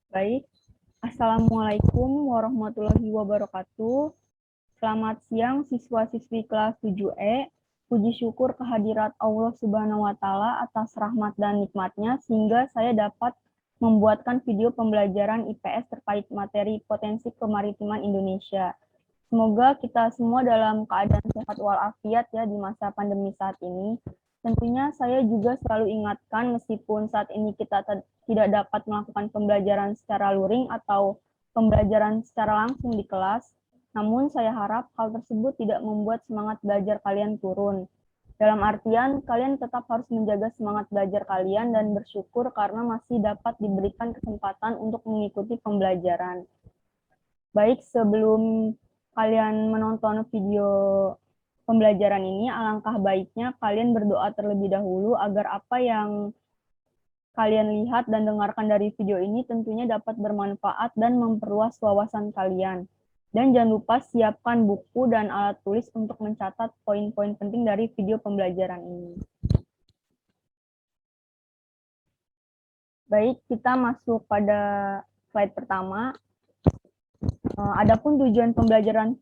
Baik, Assalamualaikum warahmatullahi wabarakatuh. Selamat siang siswa-siswi kelas 7E. Puji syukur kehadirat Allah Subhanahu wa Ta'ala atas rahmat dan nikmatnya sehingga saya dapat membuatkan video pembelajaran IPS terkait materi potensi kemaritiman Indonesia. Semoga kita semua dalam keadaan sehat walafiat ya di masa pandemi saat ini. Tentunya saya juga selalu ingatkan meskipun saat ini kita tidak dapat melakukan pembelajaran secara luring atau pembelajaran secara langsung di kelas, namun saya harap hal tersebut tidak membuat semangat belajar kalian turun. Dalam artian, kalian tetap harus menjaga semangat belajar kalian dan bersyukur karena masih dapat diberikan kesempatan untuk mengikuti pembelajaran. Baik, sebelum kalian menonton video pembelajaran ini, alangkah baiknya kalian berdoa terlebih dahulu agar apa yang kalian lihat dan dengarkan dari video ini tentunya dapat bermanfaat dan memperluas wawasan kalian. Dan jangan lupa siapkan buku dan alat tulis untuk mencatat poin-poin penting dari video pembelajaran ini. Baik, kita masuk pada slide pertama. Adapun tujuan pembelajaran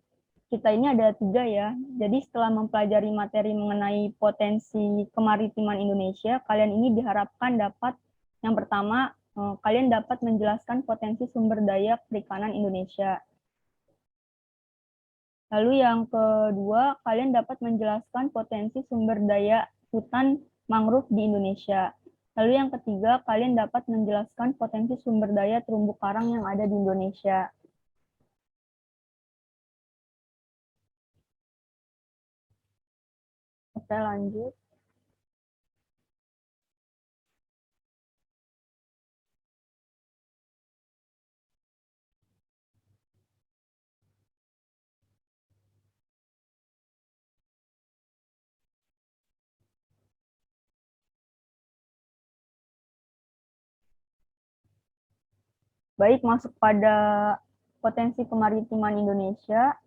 kita ini ada 3 ya. Jadi setelah mempelajari materi mengenai potensi kemaritiman Indonesia, kalian ini diharapkan dapat yang pertama, kalian dapat menjelaskan potensi sumber daya perikanan Indonesia. Lalu yang kedua, kalian dapat menjelaskan potensi sumber daya hutan mangrove di Indonesia. Lalu yang ketiga, kalian dapat menjelaskan potensi sumber daya terumbu karang yang ada di Indonesia. Oke, lanjut. Baik, masuk pada potensi kemaritiman Indonesia.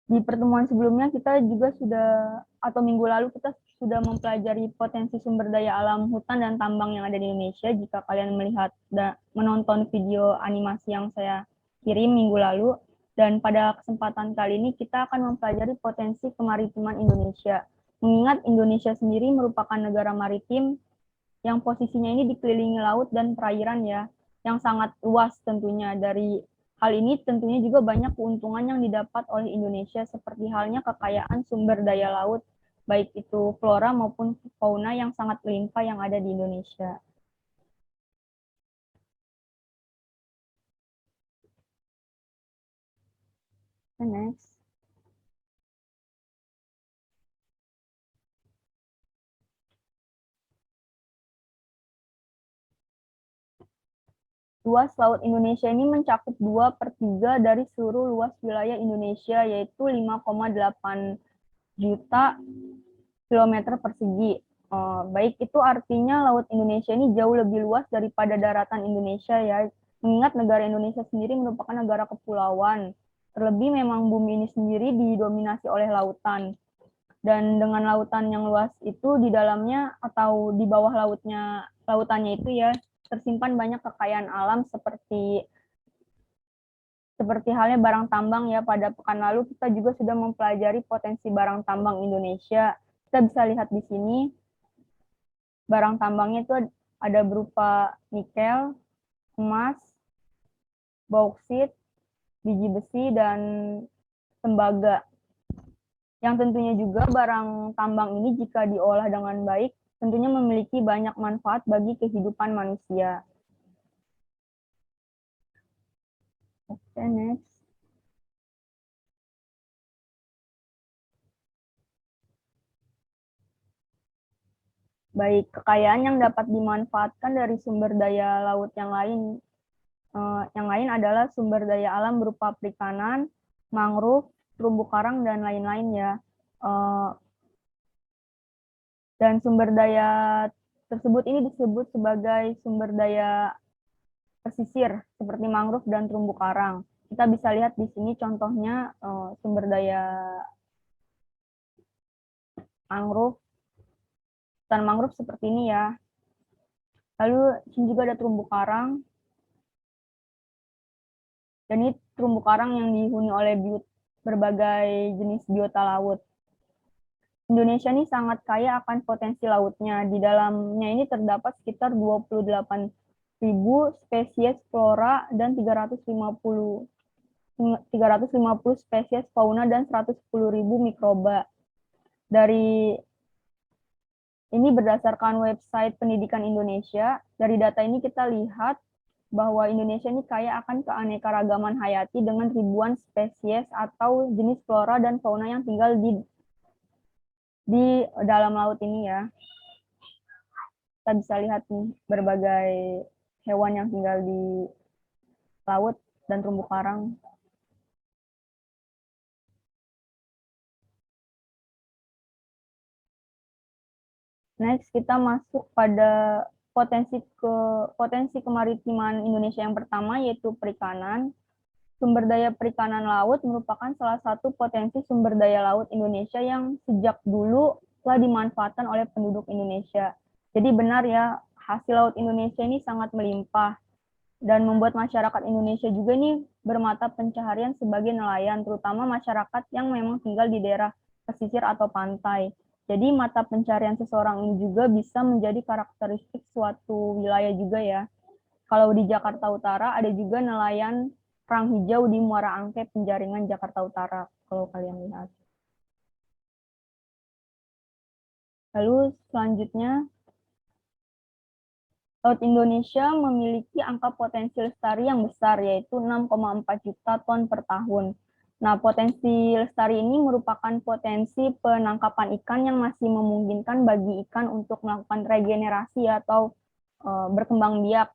Di pertemuan sebelumnya kita juga sudah, atau minggu lalu kita sudah mempelajari potensi sumber daya alam hutan dan tambang yang ada di Indonesia. Jika kalian melihat dan menonton video animasi yang saya kirim minggu lalu, dan pada kesempatan kali ini kita akan mempelajari potensi kemaritiman Indonesia. Mengingat Indonesia sendiri merupakan negara maritim yang posisinya ini dikelilingi laut dan perairan ya, yang sangat luas tentunya. Dari hal ini tentunya juga banyak keuntungan yang didapat oleh Indonesia seperti halnya kekayaan sumber daya laut, baik itu flora maupun fauna yang sangat melimpah yang ada di Indonesia. Next. Luas laut Indonesia ini mencakup 2/3 dari seluruh luas wilayah Indonesia, yaitu 5,8 juta kilometer persegi. Baik itu artinya laut Indonesia ini jauh lebih luas daripada daratan Indonesia ya. Mengingat negara Indonesia sendiri merupakan negara kepulauan. Terlebih memang bumi ini sendiri didominasi oleh lautan. Dan dengan lautan yang luas itu di dalamnya atau di bawah lautannya itu ya tersimpan banyak kekayaan alam seperti halnya barang tambang ya. Pada pekan lalu kita juga sudah mempelajari potensi barang tambang Indonesia. Kita bisa lihat di sini barang tambangnya itu ada berupa nikel, emas, bauksit, biji besi, dan tembaga. Yang tentunya juga barang tambang ini jika diolah dengan baik, tentunya memiliki banyak manfaat bagi kehidupan manusia. Oke, next. Baik, kekayaan yang dapat dimanfaatkan dari sumber daya laut yang lain adalah sumber daya alam berupa perikanan, mangrove, terumbu karang, dan lain-lain ya. Dan sumber daya tersebut ini disebut sebagai sumber daya pesisir seperti mangrove dan terumbu karang. Kita bisa lihat di sini contohnya sumber daya mangrove, hutan mangrove seperti ini ya. Lalu di sini juga ada terumbu karang. Dan ini terumbu karang yang dihuni oleh berbagai jenis biota laut. Indonesia ini sangat kaya akan potensi lautnya. Di dalamnya ini terdapat sekitar 28.000 spesies flora dan 350 spesies fauna dan 110.000 mikroba. Dari ini berdasarkan website Pendidikan Indonesia. Dari data ini kita lihat bahwa Indonesia ini kaya akan keanekaragaman hayati dengan ribuan spesies atau jenis flora dan fauna yang tinggal di dalam laut ini ya. Kita bisa lihat nih berbagai hewan yang tinggal di laut dan terumbu karang. Next, kita masuk pada potensi kemaritiman Indonesia yang pertama, yaitu perikanan. Sumber daya perikanan laut merupakan salah satu potensi sumber daya laut Indonesia yang sejak dulu telah dimanfaatkan oleh penduduk Indonesia. Jadi benar ya, hasil laut Indonesia ini sangat melimpah dan membuat masyarakat Indonesia juga ini bermata pencaharian sebagai nelayan, terutama masyarakat yang memang tinggal di daerah pesisir atau pantai. Jadi mata pencarian seseorang ini juga bisa menjadi karakteristik suatu wilayah juga ya. Kalau di Jakarta Utara ada juga nelayan kerang hijau di Muara Angke, Penjaringan, Jakarta Utara, kalau kalian lihat. Lalu selanjutnya, Laut Indonesia memiliki angka potensi lestari yang besar, yaitu 6,4 juta ton per tahun. Nah, potensi lestari ini merupakan potensi penangkapan ikan yang masih memungkinkan bagi ikan untuk melakukan regenerasi atau berkembang biak.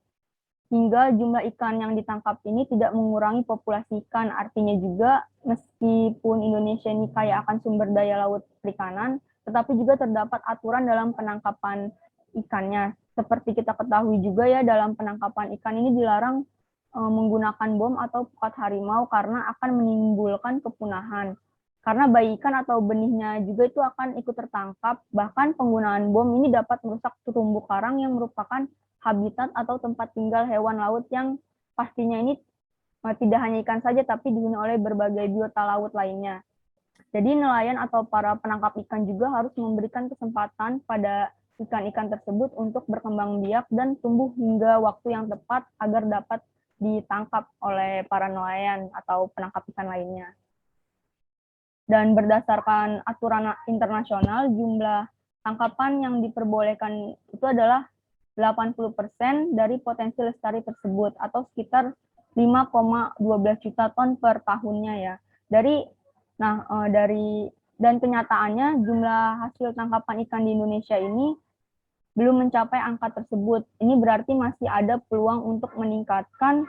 Hingga jumlah ikan yang ditangkap ini tidak mengurangi populasi ikan. Artinya juga, meskipun Indonesia ini kaya akan sumber daya laut perikanan, tetapi juga terdapat aturan dalam penangkapan ikannya. Seperti kita ketahui juga ya, dalam penangkapan ikan ini dilarang menggunakan bom atau pukat harimau karena akan menimbulkan kepunahan. Karena bayi ikan atau benihnya juga itu akan ikut tertangkap. Bahkan penggunaan bom ini dapat merusak terumbu karang yang merupakan habitat atau tempat tinggal hewan laut yang pastinya ini tidak hanya ikan saja, tapi dihuni oleh berbagai biota laut lainnya. Jadi nelayan atau para penangkap ikan juga harus memberikan kesempatan pada ikan-ikan tersebut untuk berkembang biak dan tumbuh hingga waktu yang tepat agar dapat ditangkap oleh para nelayan atau penangkap ikan lainnya. Dan berdasarkan aturan internasional, jumlah tangkapan yang diperbolehkan itu adalah 80% dari potensi lestari tersebut atau sekitar 5,12 juta ton per tahunnya ya. Dan kenyataannya jumlah hasil tangkapan ikan di Indonesia ini belum mencapai angka tersebut. Ini berarti masih ada peluang untuk meningkatkan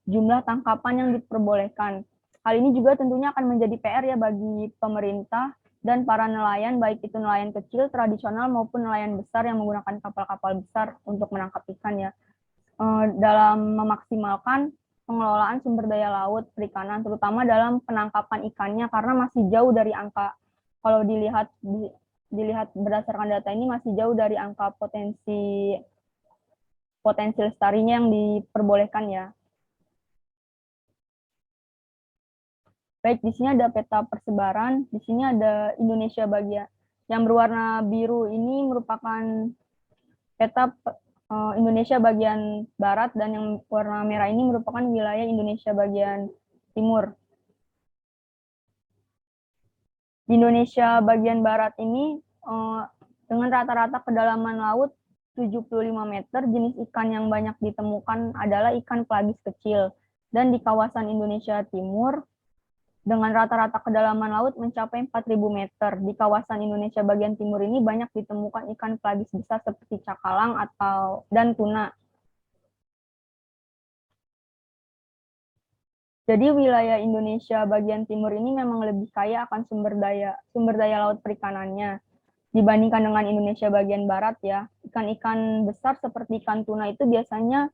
jumlah tangkapan yang diperbolehkan. Hal ini juga tentunya akan menjadi PR ya bagi pemerintah dan para nelayan, baik itu nelayan kecil, tradisional, maupun nelayan besar yang menggunakan kapal-kapal besar untuk menangkap ikan ya. Dalam memaksimalkan pengelolaan sumber daya laut perikanan, terutama dalam penangkapan ikannya, karena masih jauh dari angka, kalau dilihat berdasarkan data ini masih jauh dari angka potensi lestarinya yang diperbolehkan ya. Baik, di sini ada peta persebaran, di sini ada Indonesia bagian yang berwarna biru ini merupakan peta Indonesia bagian barat dan yang warna merah ini merupakan wilayah Indonesia bagian timur. Di Indonesia bagian barat ini dengan rata-rata kedalaman laut 75 meter, jenis ikan yang banyak ditemukan adalah ikan pelagis kecil. Dan di kawasan Indonesia Timur, dengan rata-rata kedalaman laut mencapai 4.000 meter. Di kawasan Indonesia bagian timur ini banyak ditemukan ikan pelagis besar seperti cakalang dan tuna. Jadi wilayah Indonesia bagian timur ini memang lebih kaya akan sumber daya laut perikanannya dibandingkan dengan Indonesia bagian barat ya. Ikan-ikan besar seperti ikan tuna itu biasanya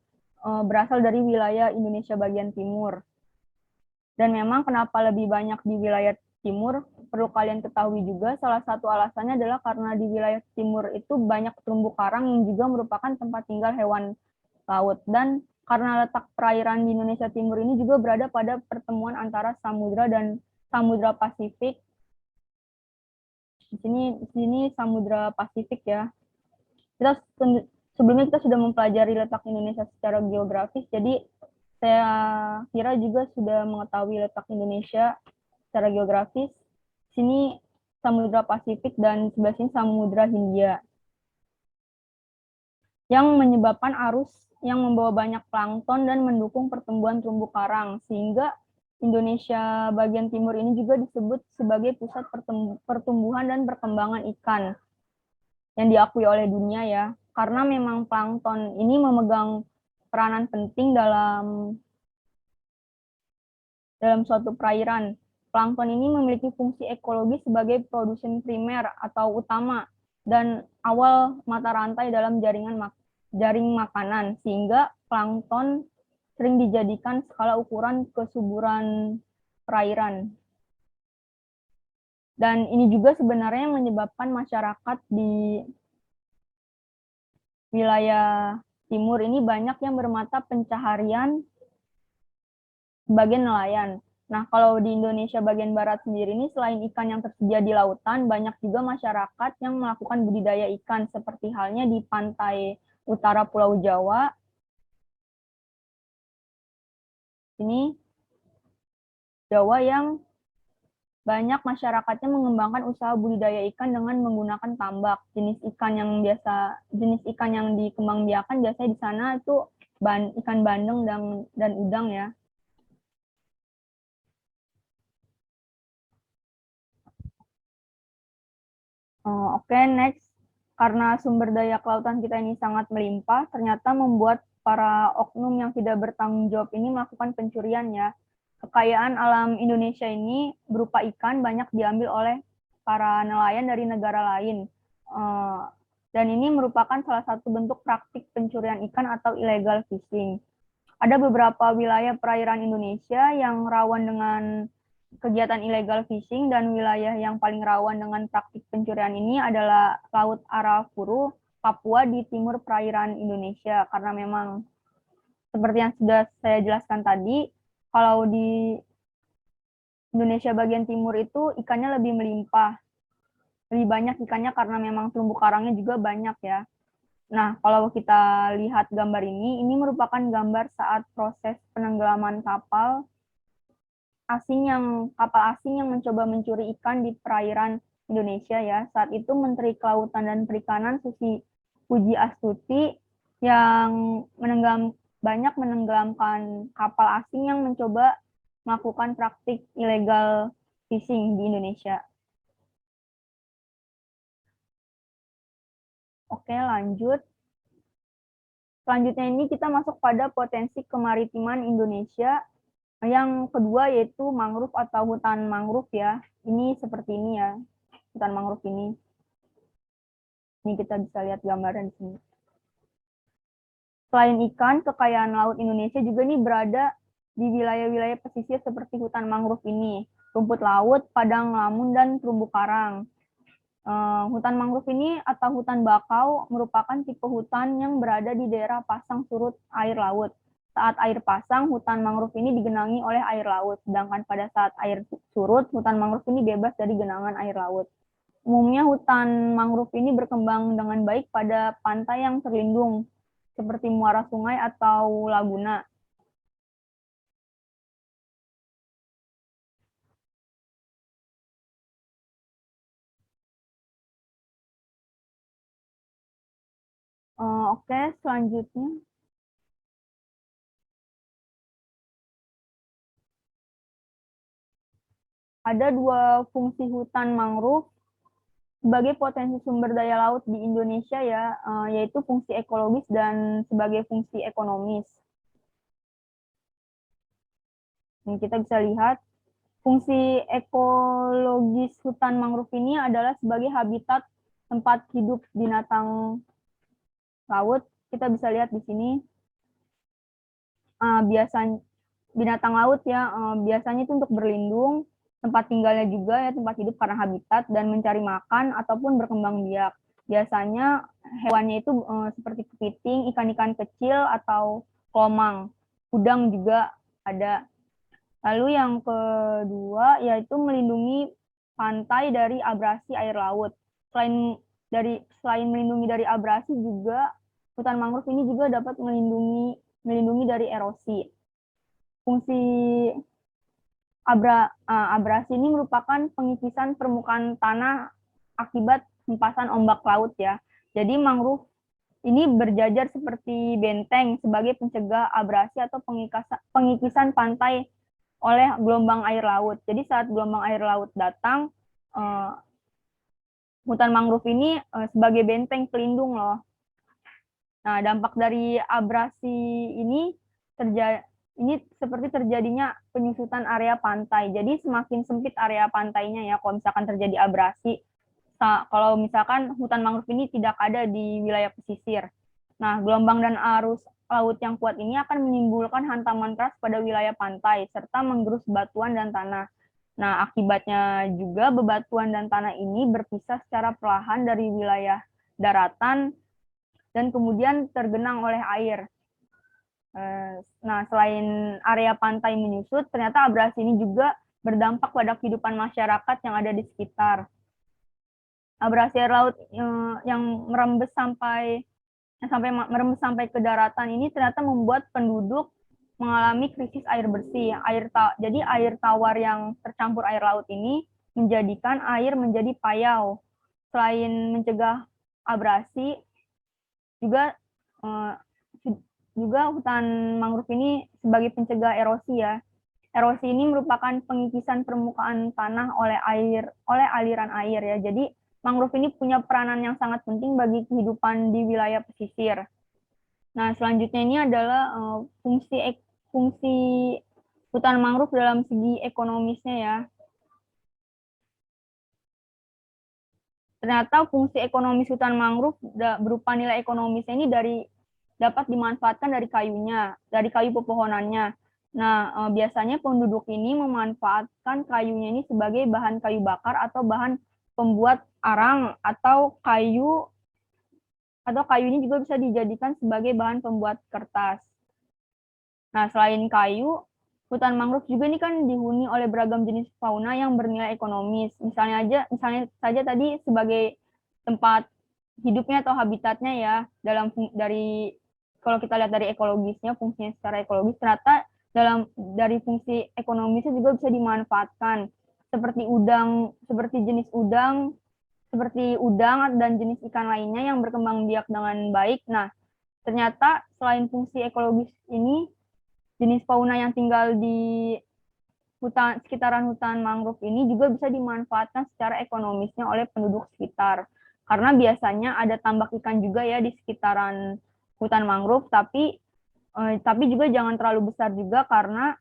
berasal dari wilayah Indonesia bagian timur. Dan memang kenapa lebih banyak di wilayah timur, perlu kalian ketahui juga, salah satu alasannya adalah karena di wilayah timur itu banyak terumbu karang yang juga merupakan tempat tinggal hewan laut. Dan karena letak perairan di Indonesia Timur ini juga berada pada pertemuan antara samudra dan Samudra Pasifik. Di sini Samudra Pasifik ya. Sebelumnya kita sudah mempelajari letak Indonesia secara geografis, jadi saya kira juga sudah mengetahui letak Indonesia secara geografis. Sini Samudra Pasifik dan sebelah sini Samudra Hindia, yang menyebabkan arus yang membawa banyak plankton dan mendukung pertumbuhan terumbu karang, sehingga Indonesia bagian timur ini juga disebut sebagai pusat pertumbuhan dan perkembangan ikan yang diakui oleh dunia ya, karena memang plankton ini memegang peranan penting dalam suatu perairan. Plankton ini memiliki fungsi ekologi sebagai produsen primer atau utama dan awal mata rantai dalam jaring makanan, sehingga plankton sering dijadikan skala ukuran kesuburan perairan. Dan ini juga sebenarnya menyebabkan masyarakat di wilayah timur ini banyak yang bermata pencaharian sebagai nelayan. Nah, kalau di Indonesia bagian barat sendiri ini, selain ikan yang tersedia di lautan, banyak juga masyarakat yang melakukan budidaya ikan, seperti halnya di pantai utara Pulau Jawa. Ini Jawa yang banyak masyarakatnya mengembangkan usaha budidaya ikan dengan menggunakan tambak. Jenis ikan yang dikembangbiakan biasanya di sana itu ikan bandeng dan udang ya. Oke, next. Karena sumber daya kelautan kita ini sangat melimpah, ternyata membuat para oknum yang tidak bertanggung jawab ini melakukan pencurian ya. Kekayaan alam Indonesia ini berupa ikan banyak diambil oleh para nelayan dari negara lain. Dan ini merupakan salah satu bentuk praktik pencurian ikan atau illegal fishing. Ada beberapa wilayah perairan Indonesia yang rawan dengan kegiatan illegal fishing, dan wilayah yang paling rawan dengan praktik pencurian ini adalah Laut Arafuru, Papua di timur perairan Indonesia. Karena memang seperti yang sudah saya jelaskan tadi, kalau di Indonesia bagian timur itu ikannya lebih melimpah, lebih banyak ikannya karena memang terumbu karangnya juga banyak ya. Nah, kalau kita lihat gambar ini merupakan gambar saat proses penenggelaman kapal asing yang mencoba mencuri ikan di perairan Indonesia ya. Saat itu Menteri Kelautan dan Perikanan Susi Puji Astuti yang banyak menenggelamkan kapal asing yang mencoba melakukan praktik ilegal fishing di Indonesia. Oke, lanjut. Selanjutnya ini kita masuk pada potensi kemaritiman Indonesia. Yang kedua yaitu mangrove atau hutan mangrove ya. Ini seperti ini ya, hutan mangrove ini. Ini kita bisa lihat gambaran di sini. Selain ikan, kekayaan laut Indonesia juga nih berada di wilayah-wilayah pesisir seperti hutan mangrove ini, rumput laut, padang lamun, dan terumbu karang. Hutan mangrove ini atau hutan bakau merupakan tipe hutan yang berada di daerah pasang surut air laut. Saat air pasang, hutan mangrove ini digenangi oleh air laut, sedangkan pada saat air surut, hutan mangrove ini bebas dari genangan air laut. Umumnya hutan mangrove ini berkembang dengan baik pada pantai yang terlindung, seperti muara sungai atau laguna. Oke, selanjutnya. Ada dua fungsi hutan mangrove sebagai potensi sumber daya laut di Indonesia ya, yaitu fungsi ekologis dan sebagai fungsi ekonomis. Ini kita bisa lihat fungsi ekologis hutan mangrove ini adalah sebagai habitat tempat hidup binatang laut. Kita bisa lihat di sini biasanya binatang laut ya, biasanya itu untuk berlindung, tempat tinggalnya juga ya, tempat hidup karena habitat, dan mencari makan ataupun berkembang biak. Biasanya hewannya itu seperti kepiting, ikan-ikan kecil, atau kelomang, udang juga ada. Lalu yang kedua yaitu melindungi pantai dari abrasi air laut. Selain melindungi dari abrasi juga hutan mangrove ini juga dapat melindungi dari erosi. Fungsi abrasi ini merupakan pengikisan permukaan tanah akibat hempasan ombak laut ya. Jadi mangrove ini berjajar seperti benteng sebagai pencegah abrasi atau pengikisan pantai oleh gelombang air laut. Jadi saat gelombang air laut datang, hutan mangrove ini sebagai benteng pelindung loh. Nah, dampak dari abrasi ini seperti terjadinya penyusutan area pantai. Jadi semakin sempit area pantainya ya kalau misalkan terjadi abrasi. Kalau misalkan hutan mangrove ini tidak ada di wilayah pesisir. Nah, gelombang dan arus laut yang kuat ini akan menimbulkan hantaman keras pada wilayah pantai, serta menggerus batuan dan tanah. Nah, akibatnya juga bebatuan dan tanah ini berpisah secara perlahan dari wilayah daratan dan kemudian tergenang oleh air. Nah, selain area pantai menyusut, ternyata abrasi ini juga berdampak pada kehidupan masyarakat yang ada di sekitar. Abrasi air laut yang merembes sampai ke daratan ini ternyata membuat penduduk mengalami krisis air bersih. Jadi air tawar yang tercampur air laut ini menjadikan air menjadi payau. Selain mencegah abrasi, juga hutan mangrove ini sebagai pencegah erosi ya. Erosi ini merupakan pengikisan permukaan tanah oleh aliran air ya. Jadi mangrove ini punya peranan yang sangat penting bagi kehidupan di wilayah pesisir. Nah, selanjutnya ini adalah fungsi hutan mangrove dalam segi ekonomisnya ya. Ternyata fungsi ekonomis hutan mangrove berupa nilai ekonomisnya ini dapat dimanfaatkan dari kayu pepohonannya. Nah, biasanya penduduk ini memanfaatkan kayunya ini sebagai bahan kayu bakar atau bahan pembuat arang atau kayu ini juga bisa dijadikan sebagai bahan pembuat kertas. Nah, selain kayu, hutan mangrove juga ini kan dihuni oleh beragam jenis fauna yang bernilai ekonomis. Misalnya saja tadi sebagai tempat hidupnya atau habitatnya ya, kalau kita lihat dari ekologisnya, fungsinya secara ekologis, ternyata dari fungsi ekonomisnya juga bisa dimanfaatkan. Seperti jenis udang, dan jenis ikan lainnya yang berkembang biak dengan baik. Nah, ternyata selain fungsi ekologis ini, jenis fauna yang tinggal di sekitaran hutan mangrove ini juga bisa dimanfaatkan secara ekonomisnya oleh penduduk sekitar. Karena biasanya ada tambak ikan juga ya di sekitaran hutan mangrove, tapi juga jangan terlalu besar juga karena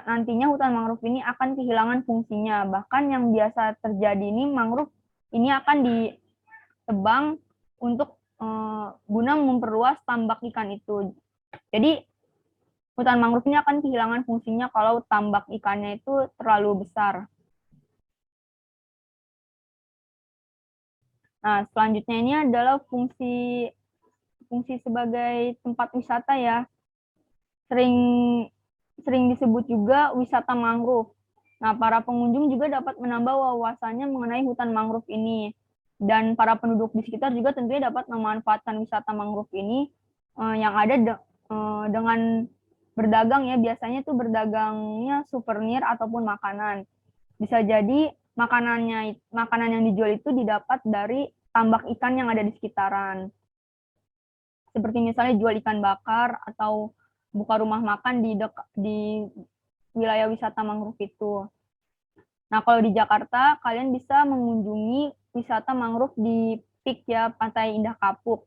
nantinya hutan mangrove ini akan kehilangan fungsinya. Bahkan yang biasa terjadi ini mangrove ini akan ditebang untuk guna memperluas tambak ikan itu. Jadi hutan mangrove ini akan kehilangan fungsinya kalau tambak ikannya itu terlalu besar. Nah, selanjutnya ini adalah fungsi sebagai tempat wisata ya. Sering disebut juga wisata mangrove. Nah, para pengunjung juga dapat menambah wawasannya mengenai hutan mangrove ini. Dan para penduduk di sekitar juga tentunya dapat memanfaatkan wisata mangrove ini yang ada dengan berdagang ya. Biasanya itu berdagangnya souvenir ataupun makanan. Bisa jadi makanan yang dijual itu didapat dari tambak ikan yang ada di sekitaran. Seperti misalnya jual ikan bakar atau buka rumah makan di wilayah wisata mangrove itu. Nah, kalau di Jakarta, kalian bisa mengunjungi wisata mangrove di PIK ya, Pantai Indah Kapuk.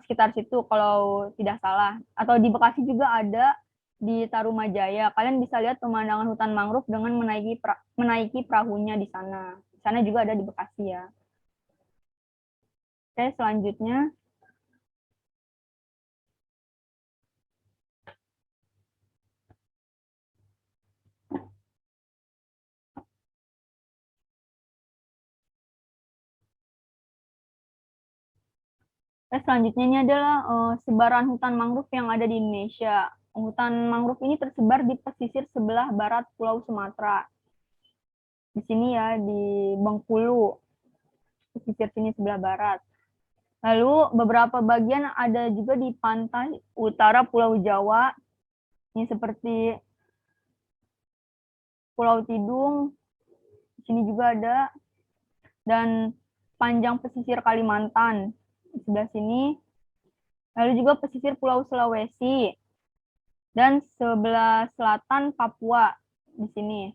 Sekitar situ kalau tidak salah. Atau di Bekasi juga ada di Tarumajaya. Kalian bisa lihat pemandangan hutan mangrove dengan menaiki perahunya di sana. Di sana juga ada di Bekasi ya. Oke, selanjutnya. Selanjutnya ini adalah sebaran hutan mangrove yang ada di Indonesia. Hutan mangrove ini tersebar di pesisir sebelah barat Pulau Sumatera. Di sini ya, di Bengkulu, pesisir sini sebelah barat. Lalu beberapa bagian ada juga di pantai utara Pulau Jawa. Ini seperti Pulau Tidung, di sini juga ada. Dan panjang pesisir Kalimantan, di sebelah sini. Lalu juga pesisir Pulau Sulawesi. Dan sebelah selatan Papua, di sini.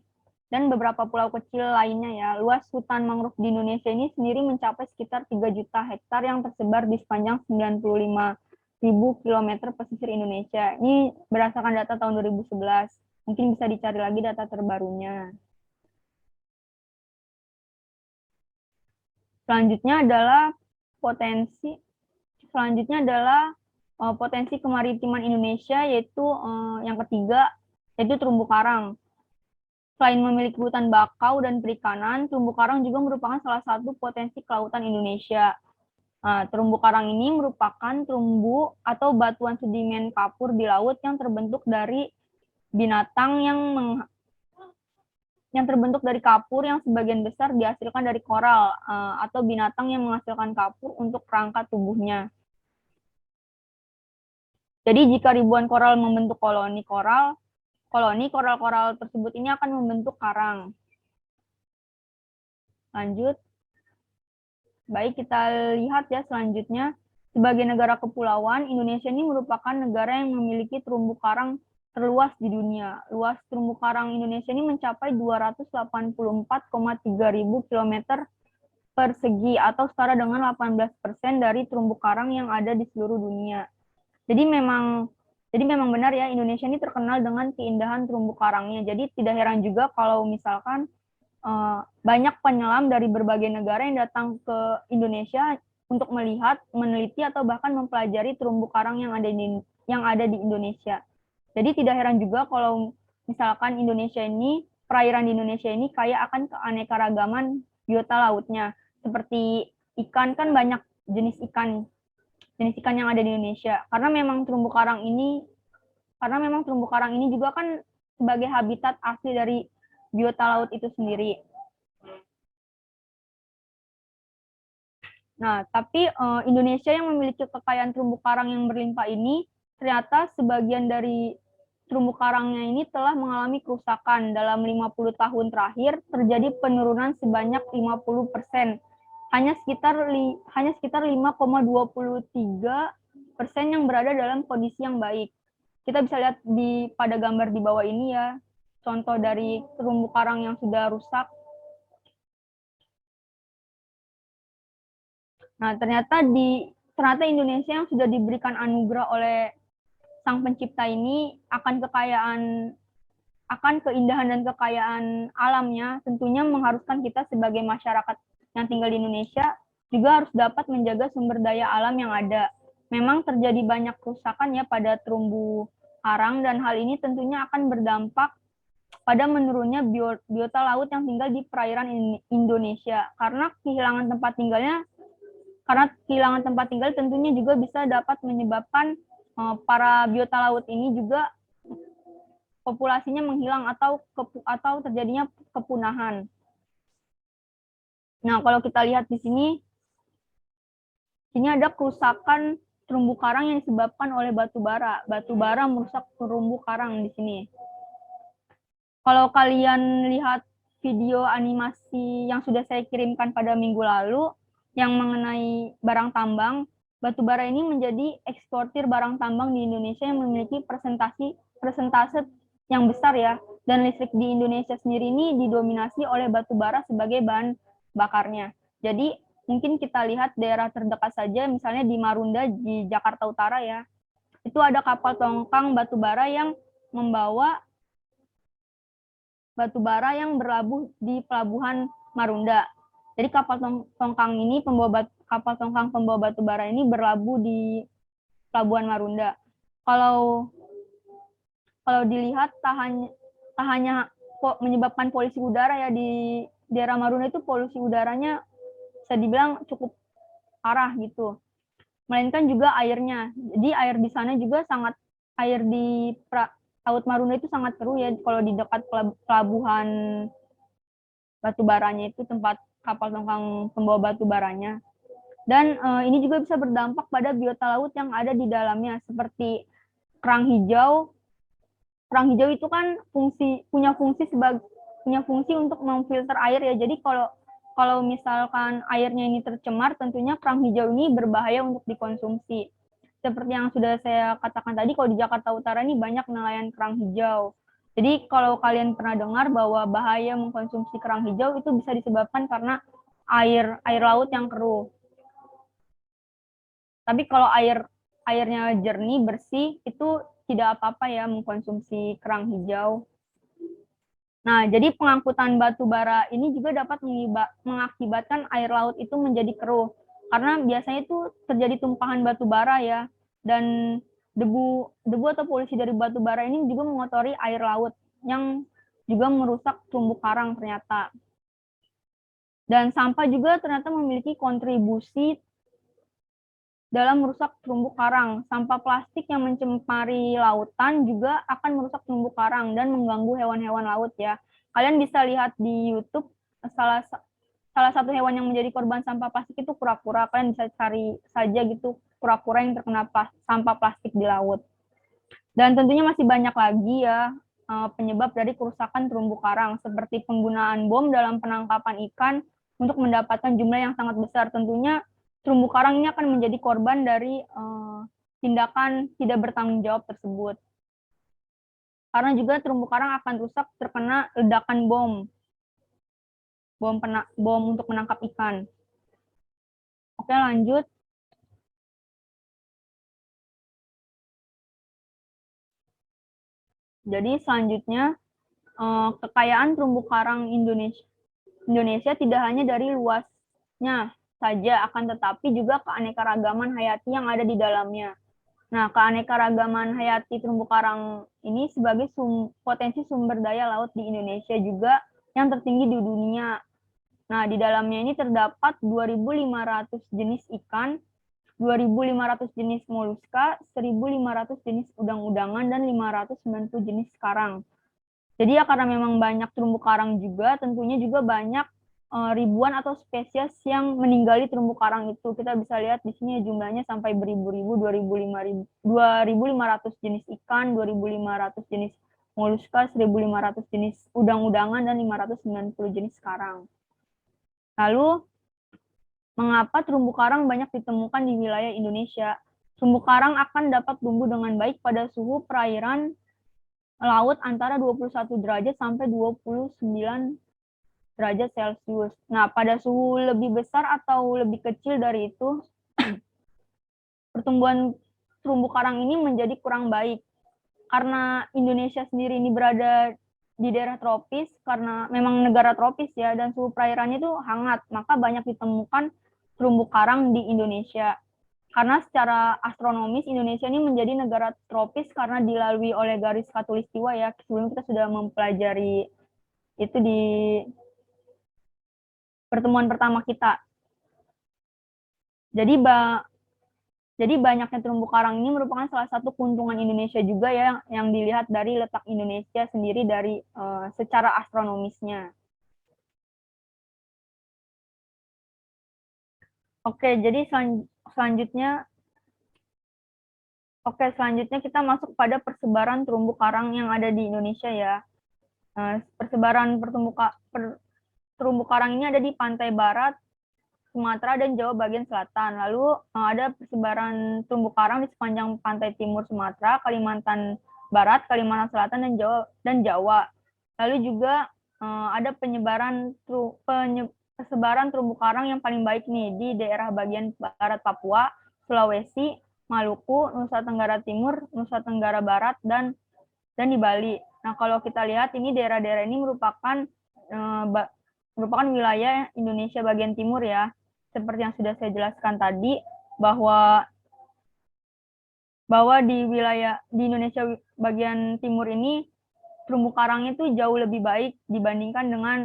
Dan beberapa pulau kecil lainnya ya. Luas hutan mangrove di Indonesia ini sendiri mencapai sekitar 3 juta hektar yang tersebar di sepanjang 95.000 kilometer pesisir Indonesia. Ini berdasarkan data tahun 2011. Mungkin bisa dicari lagi data terbarunya. Selanjutnya adalah potensi kemaritiman Indonesia, yaitu yang ketiga, yaitu terumbu karang. Selain memiliki hutan bakau dan perikanan, terumbu karang juga merupakan salah satu potensi kelautan Indonesia. Nah, terumbu karang ini merupakan terumbu atau batuan sedimen kapur di laut yang terbentuk dari binatang yang terbentuk dari kapur yang sebagian besar dihasilkan dari koral atau binatang yang menghasilkan kapur untuk kerangka tubuhnya. Jadi jika ribuan koral membentuk koloni koral tersebut ini akan membentuk karang. Lanjut. Baik, kita lihat ya selanjutnya. Sebagai negara kepulauan, Indonesia ini merupakan negara yang memiliki terumbu karang terluas di dunia. Luas terumbu karang Indonesia ini mencapai 284,3 ribu kilometer persegi atau setara dengan 18% dari terumbu karang yang ada di seluruh dunia. Jadi memang benar ya, Indonesia ini terkenal dengan keindahan terumbu karangnya. Jadi tidak heran juga kalau misalkan banyak penyelam dari berbagai negara yang datang ke Indonesia untuk melihat, meneliti atau bahkan mempelajari terumbu karang yang ada di Indonesia. Jadi tidak heran juga kalau misalkan perairan di Indonesia ini kaya akan keanekaragaman biota lautnya. Seperti ikan, kan banyak jenis ikan yang ada di Indonesia. Karena memang terumbu karang ini juga kan sebagai habitat asli dari biota laut itu sendiri. Nah, tapi Indonesia yang memiliki kekayaan terumbu karang yang berlimpah ini, ternyata sebagian dari terumbu karangnya ini telah mengalami kerusakan. Dalam 50 tahun terakhir, terjadi penurunan sebanyak 50%. Hanya sekitar 5,23% yang berada dalam kondisi yang baik. Kita bisa lihat pada gambar di bawah ini ya, contoh dari terumbu karang yang sudah rusak. Nah, ternyata Indonesia yang sudah diberikan anugerah oleh Sang Pencipta ini akan keindahan dan kekayaan alamnya, tentunya mengharuskan kita sebagai masyarakat yang tinggal di Indonesia juga harus dapat menjaga sumber daya alam yang ada. Memang terjadi banyak kerusakan ya pada terumbu karang, dan hal ini tentunya akan berdampak pada menurunnya biota laut yang tinggal di perairan Indonesia. Karena kehilangan tempat tinggal tentunya juga bisa dapat menyebabkan para biota laut ini juga populasinya menghilang atau terjadinya kepunahan. Nah, kalau kita lihat di sini ada kerusakan terumbu karang yang disebabkan oleh batu bara. Batu bara merusak terumbu karang di sini. Kalau kalian lihat video animasi yang sudah saya kirimkan pada minggu lalu, yang mengenai barang tambang, batu bara ini menjadi eksportir barang tambang di Indonesia yang memiliki persentase yang besar ya. Dan listrik di Indonesia sendiri ini didominasi oleh batu bara sebagai bahan bakarnya. Jadi mungkin kita lihat daerah terdekat saja, misalnya di Marunda di Jakarta Utara ya. Itu ada kapal tongkang batu bara yang membawa batu bara yang berlabuh di pelabuhan Marunda. Jadi kapal tongkang pembawa batu bara ini berlabuh di pelabuhan Marunda. Kalau dilihat tak hanya menyebabkan polusi udara ya di daerah Marunda, itu polusi udaranya bisa dibilang cukup parah gitu. melainkan juga airnya. Jadi air di sana juga air di Laut Marunda itu sangat keruh ya, kalau di dekat pelabuhan batu baranya itu, tempat kapal tongkang pembawa batu baranya. Dan ini juga bisa berdampak pada biota laut yang ada di dalamnya, seperti kerang hijau. Kerang hijau itu kan punya fungsi untuk memfilter air ya. Jadi kalau misalkan airnya ini tercemar, tentunya kerang hijau ini berbahaya untuk dikonsumsi. Seperti yang sudah saya katakan tadi, kalau di Jakarta Utara ini banyak nelayan kerang hijau. Jadi kalau kalian pernah dengar bahwa bahaya mengkonsumsi kerang hijau itu bisa disebabkan karena air laut yang keruh. Tapi kalau airnya jernih, bersih, itu tidak apa-apa ya mengkonsumsi kerang hijau. Nah, jadi pengangkutan batu bara ini juga dapat mengakibatkan air laut itu menjadi keruh. Karena biasanya itu terjadi tumpahan batu bara ya. Dan debu atau polusi dari batu bara ini juga mengotori air laut yang juga merusak terumbu karang ternyata. Dan sampah juga ternyata memiliki kontribusi dalam merusak terumbu karang. Sampah plastik yang mencemari lautan juga akan merusak terumbu karang dan mengganggu hewan-hewan laut ya. Kalian bisa lihat di YouTube salah satu hewan yang menjadi korban sampah plastik itu kura-kura. Kalian bisa cari saja gitu kura-kura yang terkena sampah plastik di laut. Dan tentunya masih banyak lagi ya penyebab dari kerusakan terumbu karang, seperti penggunaan bom dalam penangkapan ikan untuk mendapatkan jumlah yang sangat besar. Tentunya terumbu karang ini akan menjadi korban dari tindakan tidak bertanggung jawab tersebut. Karena juga terumbu karang akan rusak terkena ledakan bom untuk menangkap ikan. Oke, lanjut. Jadi selanjutnya kekayaan terumbu karang Indonesia tidak hanya dari luasnya saja, akan tetapi juga keanekaragaman hayati yang ada di dalamnya. Nah, keanekaragaman hayati terumbu karang ini sebagai potensi sumber daya laut di Indonesia juga yang tertinggi di dunia. Nah, di dalamnya ini terdapat 2.500 jenis ikan, 2.500 jenis moluska, 1.500 jenis udang-udangan, dan 590 jenis karang. Jadi ya karena memang banyak terumbu karang juga, tentunya juga banyak ribuan atau spesies yang meninggali terumbu karang itu. Kita bisa lihat di sini jumlahnya sampai beribu-ribu, 2.500 jenis ikan, 2.500 jenis moluska, 1.500 jenis udang-udangan, dan 590 jenis karang. Lalu, mengapa terumbu karang banyak ditemukan di wilayah Indonesia? Terumbu karang akan dapat tumbuh dengan baik pada suhu perairan laut antara 21 derajat sampai 29 derajat Celcius. Nah, pada suhu lebih besar atau lebih kecil dari itu, pertumbuhan terumbu karang ini menjadi kurang baik. Karena Indonesia sendiri ini berada di daerah tropis, karena memang negara tropis ya, dan suhu perairannya itu hangat, maka banyak ditemukan terumbu karang di Indonesia. Karena secara astronomis Indonesia ini menjadi negara tropis karena dilalui oleh garis khatulistiwa ya. Sebelum kita sudah mempelajari itu di pertemuan pertama kita. Jadi banyaknya terumbu karang ini merupakan salah satu keuntungan Indonesia juga ya, yang dilihat dari letak Indonesia sendiri dari secara astronomisnya. Oke, jadi selanjutnya kita masuk pada persebaran terumbu karang yang ada di Indonesia ya. Persebaran terumbu karang ini ada di pantai barat, Sumatera, dan Jawa bagian selatan. Lalu ada persebaran terumbu karang di sepanjang pantai timur Sumatera, Kalimantan Barat, Kalimantan Selatan, dan Jawa. Lalu juga ada persebaran terumbu karang yang paling baik nih di daerah bagian barat Papua, Sulawesi, Maluku, Nusa Tenggara Timur, Nusa Tenggara Barat, dan di Bali. Nah, kalau kita lihat ini daerah-daerah ini merupakan wilayah Indonesia bagian timur ya. Seperti yang sudah saya jelaskan tadi, bahwa di Indonesia bagian timur ini terumbu karang itu jauh lebih baik dibandingkan dengan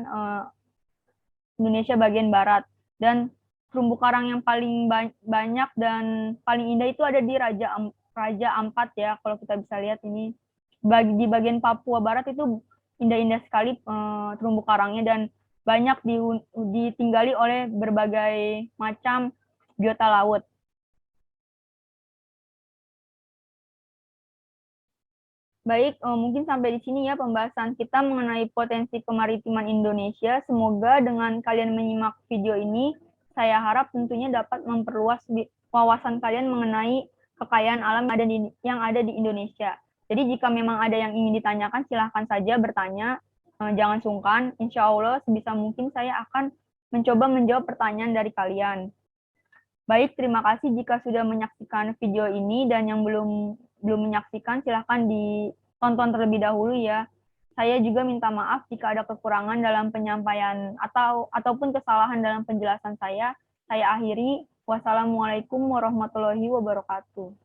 Indonesia bagian barat. Dan terumbu karang yang paling banyak dan paling indah itu ada di Raja Ampat ya. Kalau kita bisa lihat ini di bagian Papua Barat itu indah-indah sekali terumbu karangnya dan banyak ditinggali oleh berbagai macam biota laut. Baik, mungkin sampai di sini ya pembahasan kita mengenai potensi kemaritiman Indonesia. Semoga dengan kalian menyimak video ini, saya harap tentunya dapat memperluas wawasan kalian mengenai kekayaan alam yang ada di Indonesia. Jadi jika memang ada yang ingin ditanyakan, silahkan saja bertanya. Jangan sungkan, insya Allah sebisa mungkin saya akan mencoba menjawab pertanyaan dari kalian. Baik, terima kasih jika sudah menyaksikan video ini dan yang belum menyaksikan silahkan ditonton terlebih dahulu ya. Saya juga minta maaf jika ada kekurangan dalam penyampaian ataupun kesalahan dalam penjelasan saya. Saya akhiri. Wassalamualaikum warahmatullahi wabarakatuh.